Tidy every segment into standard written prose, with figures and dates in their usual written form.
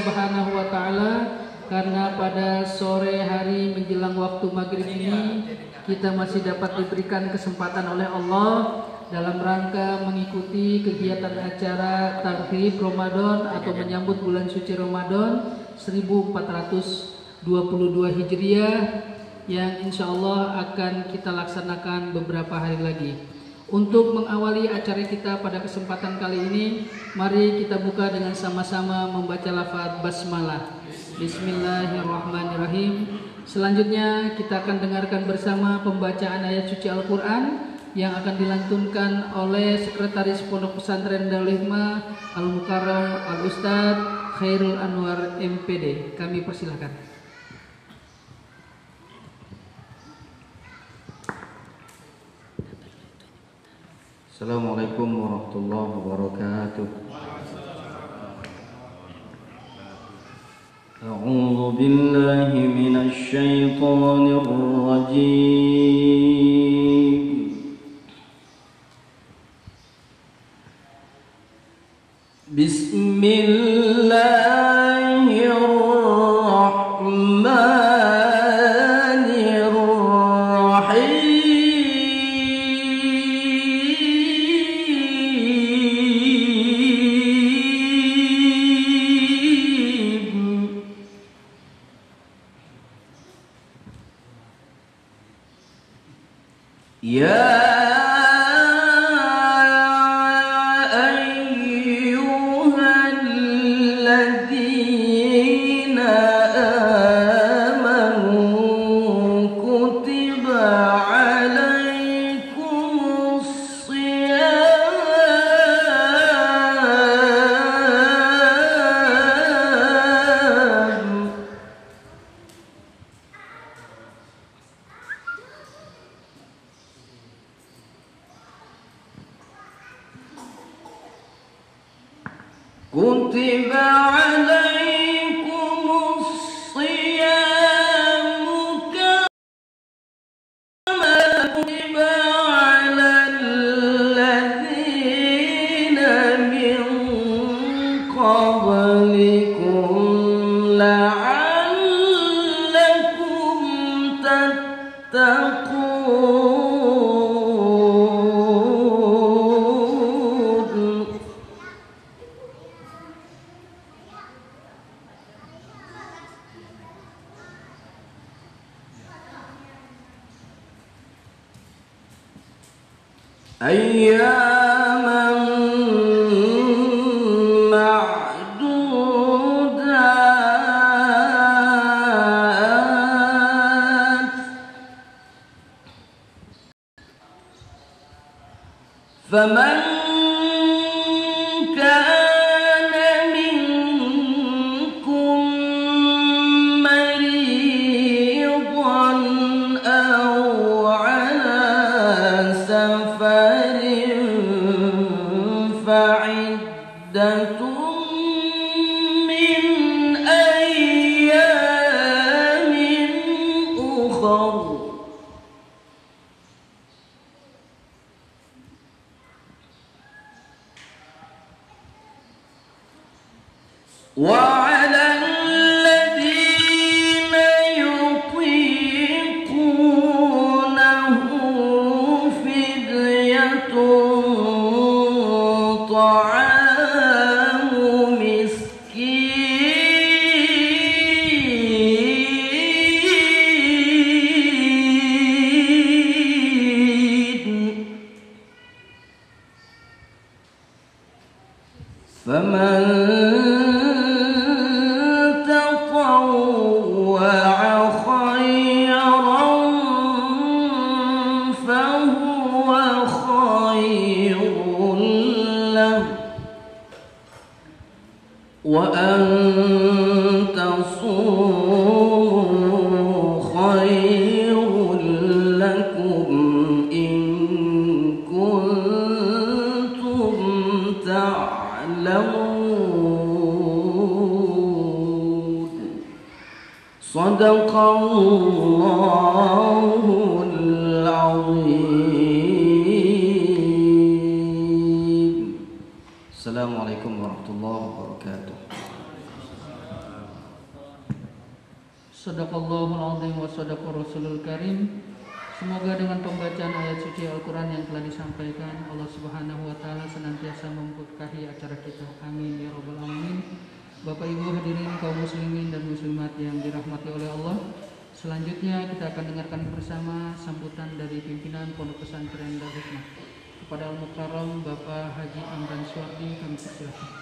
Subhanahu wa taala karena pada sore hari menjelang waktu maghrib ini kita masih dapat diberikan kesempatan oleh Allah dalam rangka mengikuti kegiatan acara Tarhib Ramadan atau menyambut bulan suci Ramadan 1422 Hijriah yang insya Allah akan kita laksanakan beberapa hari lagi. Untuk mengawali acara kita pada kesempatan kali ini, mari kita buka dengan sama-sama membaca lafaz basmalah. Bismillahirrahmanirrahim. Selanjutnya kita akan dengarkan bersama pembacaan ayat suci Al-Quran yang akan dilantunkan oleh Sekretaris Pondok Pesantren Darul Hikmah Al-Mukarram Al-Ustaz Khairul Anwar MPD. Kami persilahkan. Assalamualaikum warahmatullahi wabarakatuh. A'udzu billahi minasy syaithanir rajim. Sadaqallahul azim. Assalamualaikum warahmatullahi wabarakatuh. Shadaqallahul azim wa shadaqa rasulul karim. Semoga dengan pembacaan ayat suci Al-Quran yang telah disampaikan, Allah Subhanahu wa Ta'ala senantiasa memberkahi acara kita. Amin ya Rabbal Alamin. Bapak Ibu hadirin kaum muslimin dan muslimat yang dirahmati oleh Allah. Selanjutnya kita akan dengarkan bersama sambutan dari pimpinan Pondok Pesantren Darul Hikmah. Kepada Al-Mukarram Bapak Haji Amran Suwardi kami persilakan.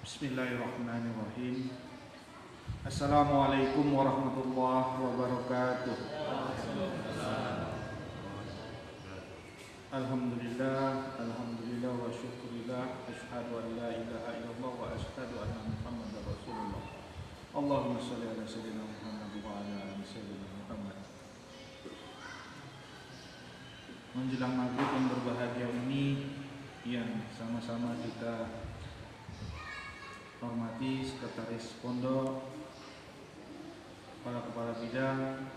Bismillahirrahmanirrahim. Assalamualaikum warahmatullahi wabarakatuh. Alhamdulillah wa syukurillah. Asyhadu an la ilaha illallah wa asyhadu anna Muhammadar Rasulullah. Allahumma shalli ala sayyidina Muhammad wa ala ali sayyidina Muhammad. Menjelang maghrib yang berbahagia ini yang sama-sama kita hormati sekretaris pondok, para kepala bidang,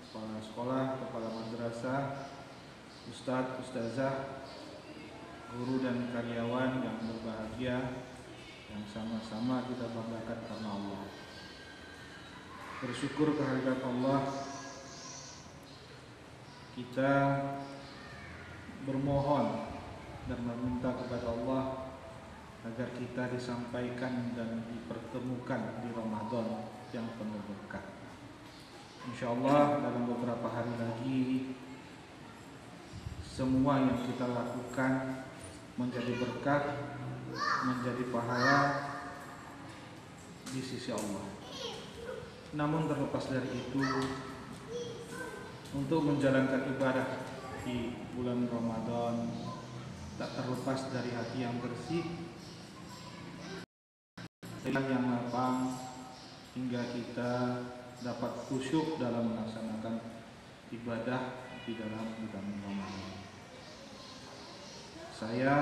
kepala sekolah, kepala madrasah, ustadz, ustazah, guru dan karyawan yang berbahagia, yang sama-sama kita banggakan karena Allah. Bersyukur kehadirat Allah, kita bermohon dan meminta kepada Allah agar kita disampaikan dan dipertemukan di Ramadan yang penuh berkah. InsyaAllah dalam beberapa hari lagi semua yang kita lakukan menjadi berkah, menjadi pahala di sisi Allah. Namun terlepas dari itu, untuk menjalankan ibadah di bulan Ramadan tak terlepas dari hati yang bersih, yang lapang, hingga kita dapat khusyuk dalam melaksanakan ibadah di dalam bulan Ramadan. Saya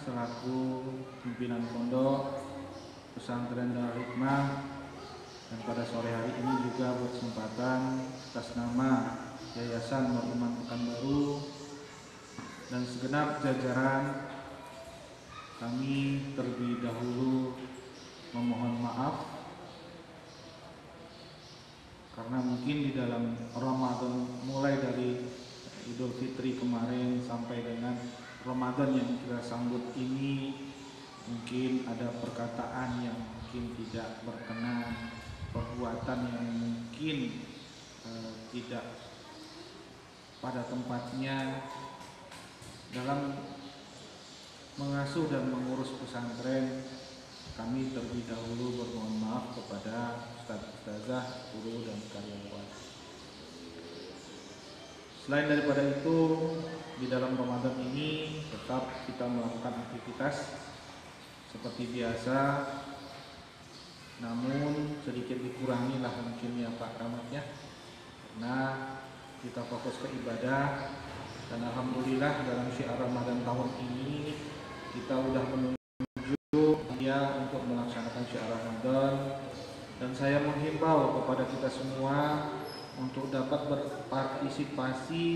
selaku pimpinan pondok pesantren Darul Hikmah dan pada sore hari ini juga berkesempatan atas nama Yayasan Nur Iman Pekanbaru dan segenap jajaran kami terlebih dahulu memohon maaf karena mungkin di dalam Ramadan, mulai dari Idul Fitri kemarin sampai dengan Ramadan yang kita sambut ini, mungkin ada perkataan yang mungkin tidak berkenan, perbuatan yang mungkin tidak pada tempatnya dalam mengasuh dan mengurus pesantren. Kami terlebih dahulu bermohon maaf kepada ustaz-ustazah, guru dan karyawan. Selain daripada itu, di dalam Ramadan ini tetap kita melakukan aktivitas seperti biasa, namun sedikit dikurangi lah mungkin ya Pak Rahmat ya, karena kita fokus ke ibadah. Dan alhamdulillah dalam syiar Ramadan tahun ini kita udah menuju ya untuk melaksanakan syiar Ramadan, dan saya menghimbau kepada kita semua untuk dapat berpartisipasi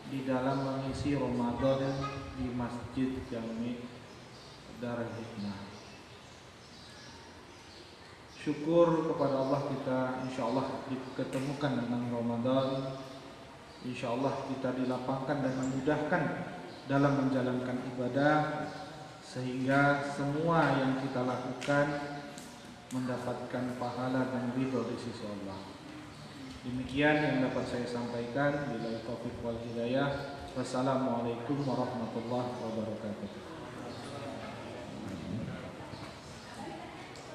di dalam mengisi Ramadan di Masjid Jami Darul Hikmah. Syukur kepada Allah kita insyaallah diketemukan dengan Ramadan. Insyaallah kita dilapangkan dan memudahkan dalam menjalankan ibadah, sehingga semua yang kita lakukan mendapatkan pahala dan ridho di sisi Allah. Demikian yang dapat saya sampaikan. Billahi taufiq wal hidayah. Wassalamualaikum warahmatullahi wabarakatuh.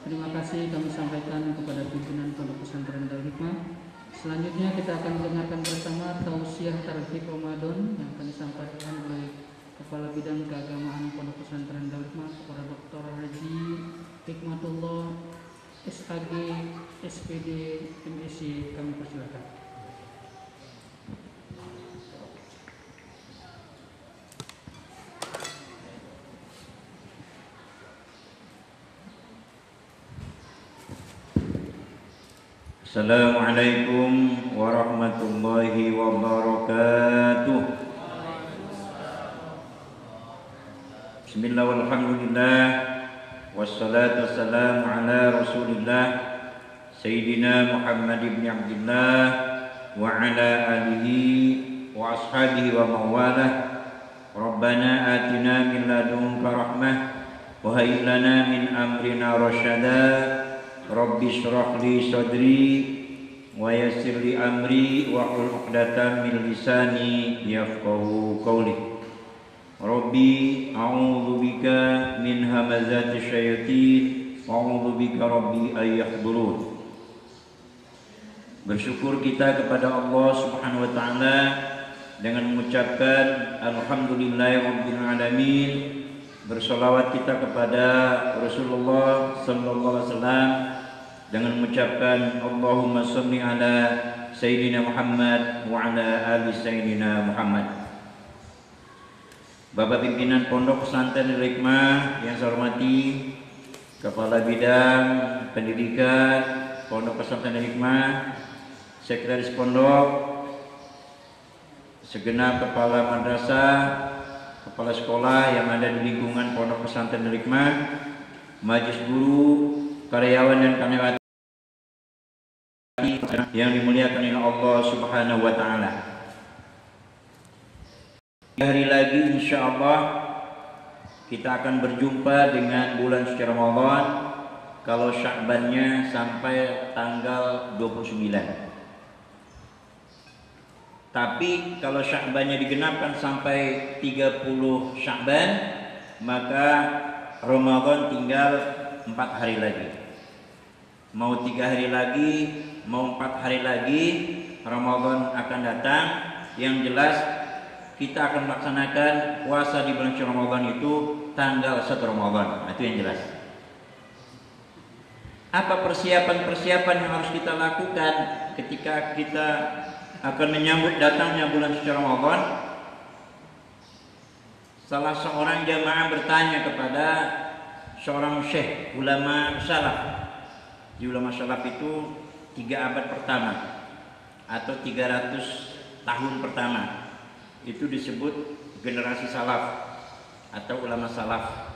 Terima kasih kami sampaikan kepada pimpinan Pondok Pesantren Darul Hikmah. Selanjutnya kita akan mendengarkan bersama tausiah tarhib Ramadan yang akan disampaikan oleh Kepala Bidang Keagamaan Pondok Pesantren Darul Hikmah, kepada Dr. Haji Hikmatullah SAG SPD MSc. Kami persilakan. Assalamualaikum warahmatullahi wabarakatuh. Bismillah walhamdulillah wassalatu wassalamu ala Rasulillah Sayyidina Muhammad ibn Abdullah wa ala alihi wa ashabihi wa mawalah. Rabbana atina min ladunka rahmah wa hayyi lana min amrina rasyada. Rabbi shrah li sadri wa yassir li amri wa hlul 'uqdatam min lisani yafqahu qawli. Rabbi a'udzu bika min hamazati syayatin wa a'udzu bika rabbi ay yahdurun. Bersyukur kita kepada Allah Subhanahu wa taala dengan mengucapkan alhamdulillahirabbil alamin. Bersolawat kita kepada Rasulullah sallallahu alaihi wasallam dengan mengucapkan Allahumma shalli ala Sayyidina Muhammad wa ala ali Sayyidina Muhammad. Bapak pimpinan Pondok Pesantren Nurul Hikmah yang saya hormati, Kepala Bidang Pendidikan Pondok Pesantren Nurul Hikmah, Sekretaris Pondok, segenap kepala madrasah, kepala sekolah yang ada di lingkungan Pondok Pesantren Nurul Hikmah, majelis guru, karyawan dan karyawan yang dimuliakan oleh Allah Subhanahu wa taala. Hari lagi insyaallah kita akan berjumpa dengan bulan suci Ramadan kalau Sya'bannya sampai tanggal 29. Tapi kalau Sya'bannya digenapkan sampai 30 Sya'ban, maka Ramadan tinggal 4 hari lagi. Mau 3 hari lagi, mau 4 hari lagi, Ramadan akan datang. Yang jelas kita akan melaksanakan puasa di bulan Ramadan itu tanggal 1 Ramadan. Itu yang jelas. Apa persiapan-persiapan yang harus kita lakukan ketika kita akan menyambut datangnya bulan suci Ramadan? Salah seorang jamaah bertanya kepada seorang syekh ulama salaf. Di ulama salaf itu 3 abad pertama atau 300 tahun pertama itu disebut generasi salaf atau ulama salaf.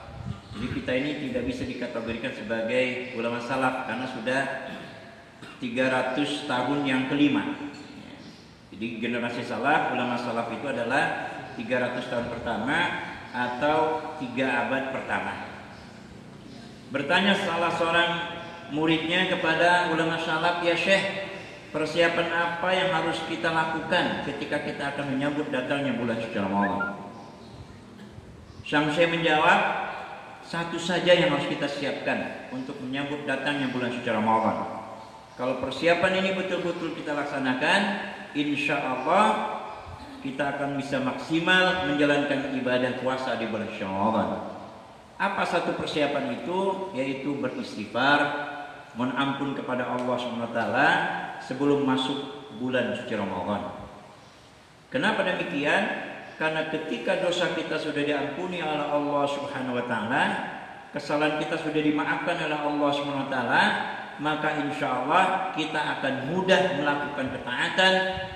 Jadi kita ini tidak bisa dikategorikan sebagai ulama salaf karena sudah 300 tahun yang kelima. Jadi generasi salaf, ulama salaf itu adalah 300 tahun pertama atau 3 abad pertama. Bertanya salah seorang muridnya kepada ulama salaf, "Ya Syekh, persiapan apa yang harus kita lakukan ketika kita akan menyambut datangnya bulan suci Ramadan?" Sang Syekh menjawab, satu saja yang harus kita siapkan untuk menyambut datangnya bulan suci Ramadan. Kalau persiapan ini betul-betul kita laksanakan, insya Allah kita akan bisa maksimal menjalankan ibadah puasa di bulan suci Ramadan. Apa satu persiapan itu? Yaitu beristighfar, mohon ampun kepada Allah SWT sebelum masuk bulan suci Ramadan. Kenapa demikian? Karena ketika dosa kita sudah diampuni oleh Allah Subhanahu wa taala, kesalahan kita sudah dimaafkan oleh Allah Subhanahu wa taala, maka insya Allah kita akan mudah melakukan ketaatan,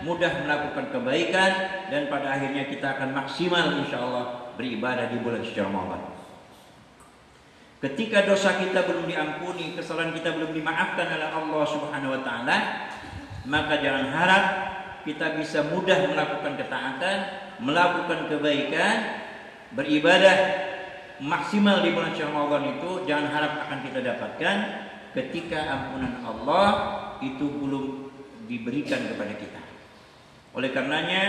mudah melakukan kebaikan, dan pada akhirnya kita akan maksimal insya Allah beribadah di bulan suci Ramadan. Ketika dosa kita belum diampuni, kesalahan kita belum dimaafkan oleh Allah Subhanahu wa taala, maka jangan harap kita bisa mudah melakukan ketaatan, melakukan kebaikan, beribadah maksimal di bulan Ramadan itu jangan harap akan kita dapatkan ketika ampunan Allah itu belum diberikan kepada kita. Oleh karenanya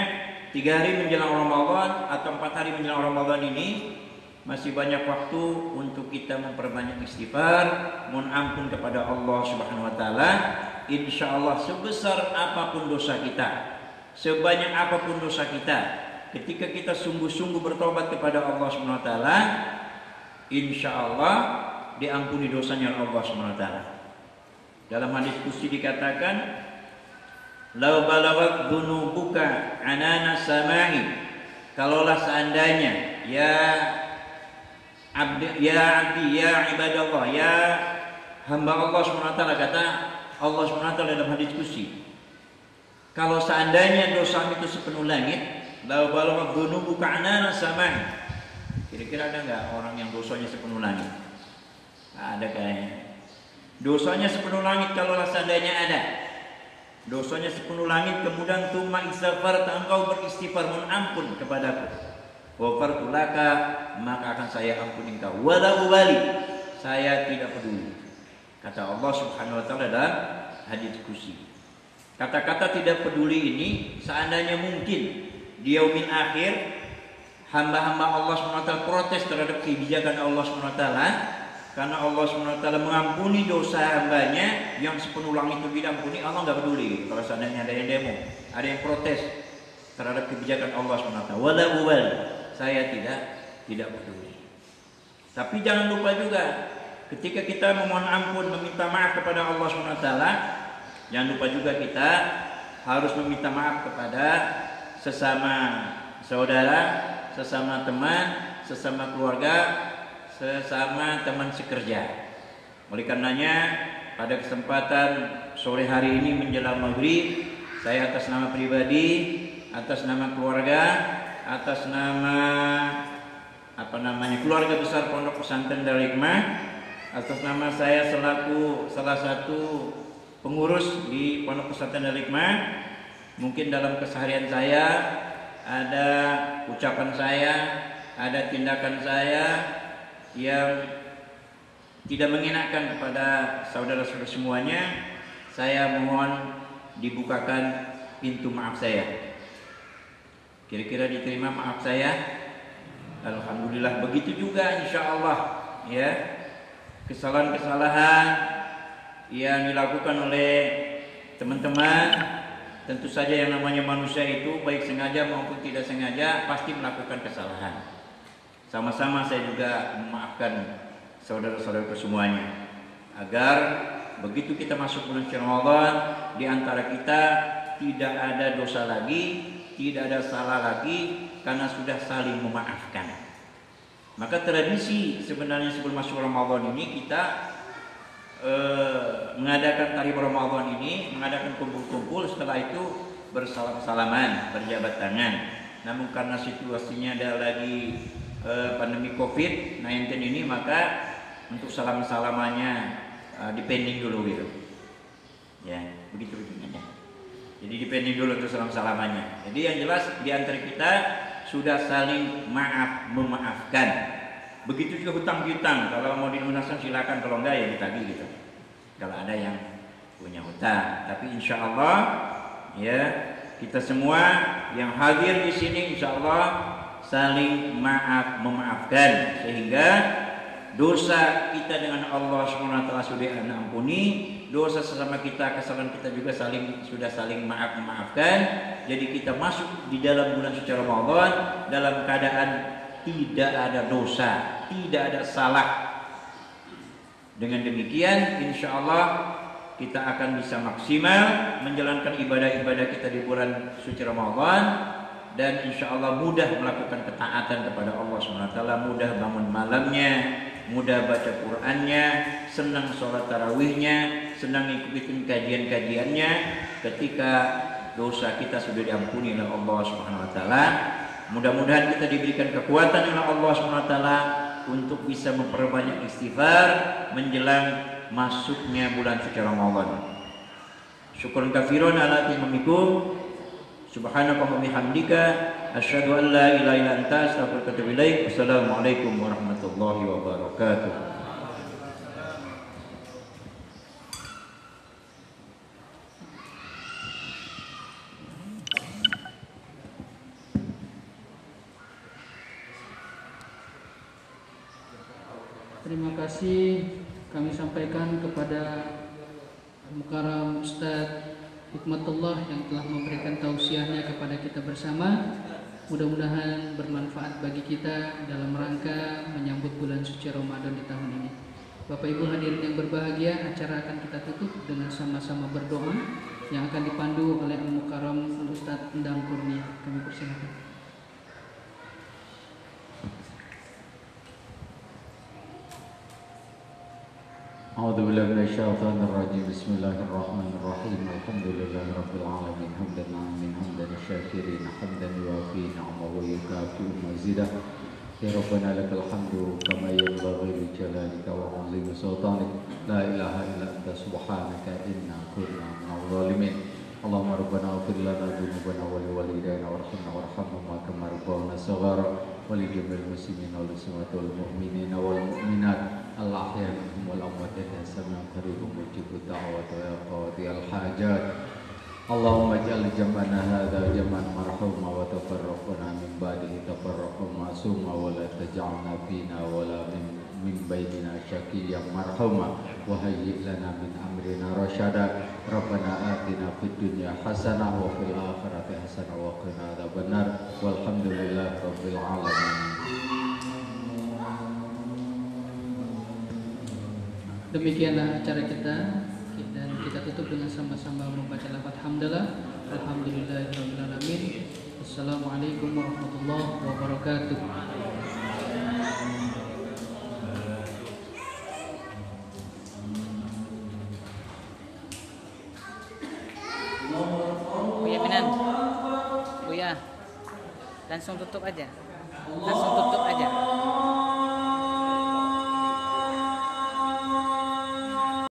3 hari menjelang Ramadan atau 4 hari menjelang Ramadan ini masih banyak waktu untuk kita memperbanyak istighfar, mohon ampun kepada Allah Subhanahu wa taala. Insyaallah sebesar apapun dosa kita, sebanyak apapun dosa kita, ketika kita sungguh-sungguh bertobat kepada Allah Subhanahu wa taala, insyaallah diampuni dosanya oleh Allah Subhanahu wa taala. Dalam hadis qudsi dikatakan, "Lau balaghat dzunubuka anana samai." Kalaulah seandainya ya abdi ya ibadallah, ya hamba Allah Subhanahu wa taala, kata Allah Subhanahu wa taala dalam hadis qudsi, kalau seandainya dosa itu sepenuh langit, lau balaghat dzunubuka anana samai. Kira-kira ada enggak orang yang dosanya sepenuh langit? Ada kayaknya. Dosanya sepenuh langit kalau seandainya ada. Dosanya sepenuh langit, kemudian tsumma istaghfarta, engkau beristighfar mohon ampun kepadaku. Ghafartu laka, maka akan saya ampuni engkau. Wala ubali, saya tidak peduli. Kata Allah Subhanahu wa taala dalam hadits qudsi. Kata-kata tidak peduli ini seandainya mungkin di yaumil akhir hamba-hamba Allah SWT protes terhadap kebijakan Allah SWT, karena Allah SWT mengampuni dosa hambanya yang sepenuh langit itu tidak ampuni, Allah nggak peduli. Kalau seandainya ada yang demo, ada yang protes terhadap kebijakan Allah SWT, wala ubali, saya tidak peduli. Tapi jangan lupa juga ketika kita memohon ampun, meminta maaf kepada Allah SWT, jangan lupa juga kita harus meminta maaf kepada sesama saudara, sesama teman, sesama keluarga, sesama teman sekerja. Oleh karenanya pada kesempatan sore hari ini menjelang maghrib, saya atas nama pribadi, atas nama keluarga, atas nama keluarga besar Pondok Pesantren Darul Hikmah, atas nama saya selaku salah satu pengurus di Pondok Pesantren Darul Hikmah, mungkin dalam keseharian saya ada ucapan saya, ada tindakan saya yang tidak mengenakan kepada saudara-saudara semuanya. Saya mohon dibukakan pintu maaf saya. Kira-kira diterima maaf saya? Alhamdulillah. Begitu juga insya Allah ya, kesalahan-kesalahan yang dilakukan oleh teman-teman, tentu saja yang namanya manusia itu baik sengaja maupun tidak sengaja pasti melakukan kesalahan. Sama-sama saya juga memaafkan saudara-saudara semuanya, agar begitu kita masuk bulan Ramadan, di antara kita tidak ada dosa lagi, tidak ada salah lagi, karena sudah saling memaafkan. Maka tradisi sebenarnya sebelum masuk Ramadan ini kita mengadakan tarikh Ramadan ini, mengadakan kumpul-kumpul, setelah itu bersalam-salaman, berjabat tangan. Namun karena situasinya ada lagi pandemi COVID-19 ini, maka untuk salam-salamannya dipending dulu gitu. Ya, begitu begini. Jadi dipending dulu untuk salam-salamannya. Jadi yang jelas di antara kita sudah saling memaafkan. Begitu juga hutang piutang, kalau mau dilunaskan silakan, kalau enggak ya ditagih gitu. Kalau ada yang punya hutang, tapi insya Allah ya kita semua yang hadir di sini insya Allah saling memaafkan, sehingga dosa kita dengan Allah SWT sudah ampuni, dosa sesama kita, kesalahan kita juga sudah saling memaafkan. Jadi kita masuk di dalam bulan suci Ramadan dalam keadaan tidak ada dosa, tidak ada salah. Dengan demikian insya Allah kita akan bisa maksimal menjalankan ibadah-ibadah kita di bulan suci Ramadan, dan insya Allah mudah melakukan ketaatan kepada Allah SWT, mudah bangun malamnya, mudah baca Qur'annya, senang sholat tarawihnya, senang ikutin kajian-kajiannya. Ketika dosa kita sudah diampuni oleh Allah SWT, mudah-mudahan kita diberikan kekuatan oleh Allah SWT untuk bisa memperbanyak istighfar menjelang masuknya bulan suci Ramadan. Syukran katsiran ala timikum. Subhanaka wa bihamdika asyhadu an la ilaha illa anta astaghfiruka wa atubu ilaik. Wassalamualaikum warahmatullahi wabarakatuh. Terima kasih kami sampaikan kepada Mukarram Ustadz Hikmatullah yang telah memberikan tausiahnya kepada kita bersama. Mudah-mudahan bermanfaat bagi kita dalam rangka menyambut bulan suci Ramadan di tahun ini. Bapak Ibu hadirin yang berbahagia, acara akan kita tutup dengan sama-sama berdoa yang akan dipandu oleh Mukarram Ustadz Endang Kurnia. Kami persilakan. A'udzu billahi minasyaitonir rajim. Bismillahirrahmanirrahim. Alhamdulillahi rabbil alamin. Hamdan 'alamin, hamdan syakirin, hamdan yuwafi ni'amahu wa yukafi mazidah. Ya Rabbana lakal hamdu kama yanbaghi li jalalika wa 'azimi sultanik. La ilaha illa anta subhanaka inna kunna minadh dhalimin. Allahumma rabbana ighfir lana dhunubana wa li walidayna warhamna warhamhuma kama rabbawna shaghara wa li jami'il muslimin wal muslimat wal mu'minina wal mu'minat al ahya minhum wal amwat innaka sami'un qaribun mujibud da'wat wa ya qadiyal hajat. Allahumma ij'al jam'ana hadza jam'an marhuma wa tafarraqana min ba'dihi tafarraqan ma'suma wa la taj'alna fina wa la min bainina syaqiyyan marhuma wa hayyi' lana min amrina rasyada. Rabbana atina fid dunya hasanah wa fil akhirati hasanah wa qina adzabannar. Walhamdulillahi rabbil alamin. Demikianlah acara kita, dan kita tutup dengan sama-sama membaca lafaz hamdalah. Alhamdulillahirabbil alamin. Assalamualaikum warahmatullahi wabarakatuh. Buya Minan, Buya, langsung tutup aja, langsung tutup.